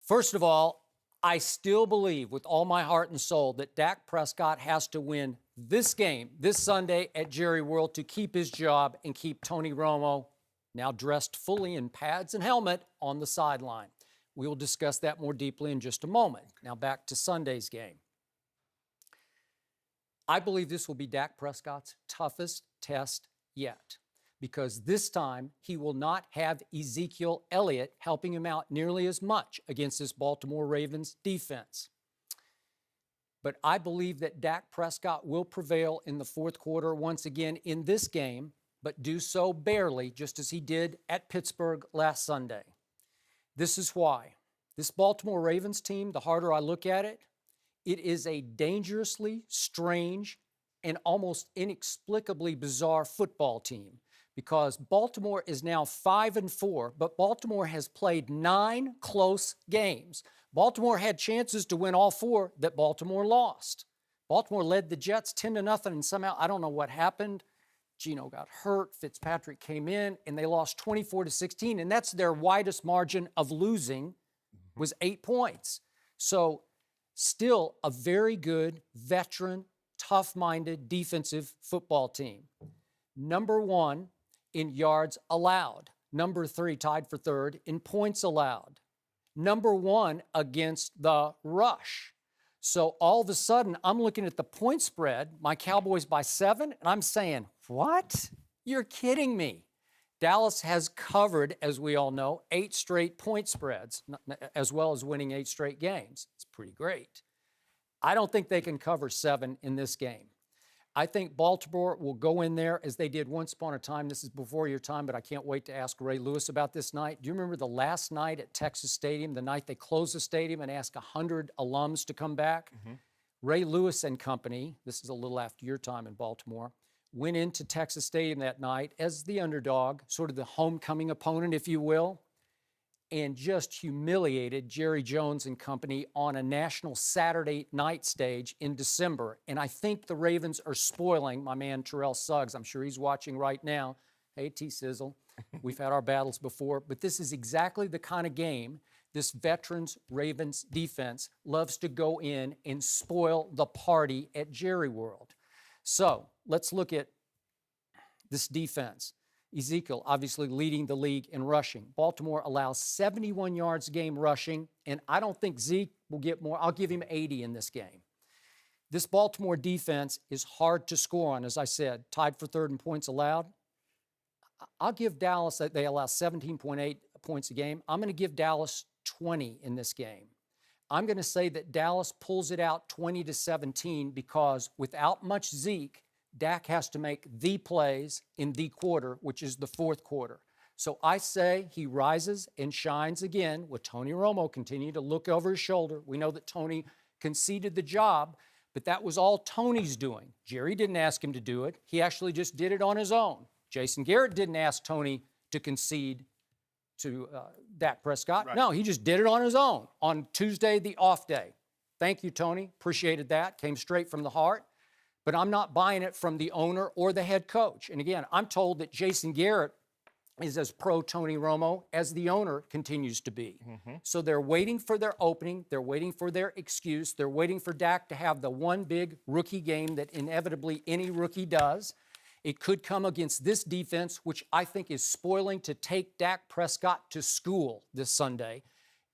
First of all, I still believe with all my heart and soul that Dak Prescott has to win this game this Sunday at Jerry World to keep his job and keep Tony Romo, now dressed fully in pads and helmet, on the sideline. We will discuss that more deeply in just a moment. Now back to Sunday's game. I believe this will be Dak Prescott's toughest test yet, because this time he will not have Ezekiel Elliott helping him out nearly as much against this Baltimore Ravens defense. But I believe that Dak Prescott will prevail in the fourth quarter once again in this game, but do so barely, just as he did at Pittsburgh last Sunday. This is why. This Baltimore Ravens team, the harder I look at it, it is a dangerously strange and almost inexplicably bizarre football team, because Baltimore is now 5-4, but Baltimore has played 9 close games. Baltimore had chances to win all 4 that Baltimore lost. Baltimore led the Jets 10-0, and somehow, I don't know what happened. Geno got hurt, Fitzpatrick came in, and they lost 24-16, and that's their widest margin of losing, was 8 points. So still a very good, veteran, tough-minded defensive football team. Number 1 in yards allowed. Number 3, tied for 3rd in points allowed. Number 1 against the rush. So all of a sudden, I'm looking at the point spread, my Cowboys by 7, and I'm saying, what? You're kidding me. Dallas has covered, as we all know, 8 straight point spreads, as well as winning 8 straight games. It's pretty great. I don't think they can cover 7 in this game. I think Baltimore will go in there as they did once upon a time. This is before your time, but I can't wait to ask Ray Lewis about this night. Do you remember the last night at Texas Stadium, the night they closed the stadium and asked 100 alums to come back? Mm-hmm. Ray Lewis and company, this is a little after your time in Baltimore, went into Texas Stadium that night as the underdog, sort of the homecoming opponent, if you will, and just humiliated Jerry Jones and company on a national Saturday night stage in December. And I think the Ravens are spoiling my man Terrell Suggs. I'm sure he's watching right now. Hey, T-Sizzle, we've had our battles before, but this is exactly the kind of game this veterans Ravens defense loves to go in and spoil the party at Jerry World. So let's look at this defense. Ezekiel obviously leading the league in rushing. Baltimore allows 71 yards a game rushing, and I don't think Zeke will get more. I'll give him 80 in this game. This Baltimore defense is hard to score on, as I said, tied for 3rd in points allowed. I'll give Dallas, that they allow 17.8 points a game. I'm going to give Dallas 20 in this game. I'm going to say that Dallas pulls it out 20-17 because without much Zeke, Dak has to make the plays in the quarter, which is the fourth quarter. So I say he rises and shines again with Tony Romo continuing to look over his shoulder. We know that Tony conceded the job, but that was all Tony's doing. Jerry didn't ask him to do it. He actually just did it on his own. Jason Garrett didn't ask Tony to concede to Dak Prescott. Right. No, he just did it on his own on Tuesday, the off day. Thank you, Tony. Appreciated that. Came straight from the heart. But I'm not buying it from the owner or the head coach. And again, I'm told that Jason Garrett is as pro-Tony Romo as the owner continues to be. Mm-hmm. So they're waiting for their opening. They're waiting for their excuse. They're waiting for Dak to have the one big rookie game that inevitably any rookie does. It could come against this defense, which I think is spoiling to take Dak Prescott to school this Sunday.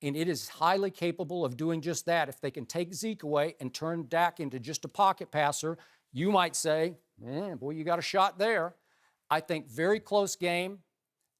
And it is highly capable of doing just that. If they can take Zeke away and turn Dak into just a pocket passer, you might say, boy, you got a shot there. I think very close game.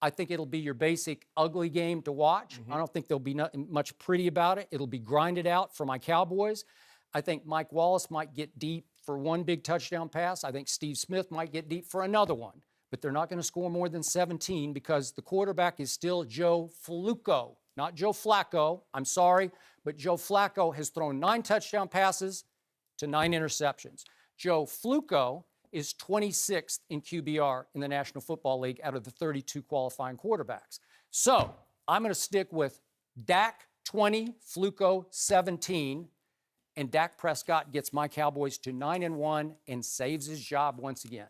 I think it'll be your basic ugly game to watch. Mm-hmm. I don't think there'll be much pretty about it. It'll be grinded out for my Cowboys. I think Mike Wallace might get deep for one big touchdown pass. I think Steve Smith might get deep for another one. But they're not going to score more than 17 because the quarterback is still Joe Flacco, not Joe Flacco. I'm sorry, but Joe Flacco has thrown 9 touchdown passes to 9 interceptions. Joe Flacco is 26th in QBR in the National Football League out of the 32 qualifying quarterbacks. So I'm going to stick with Dak 20, Flacco 17, and Dak Prescott gets my Cowboys to 9-1 and saves his job once again.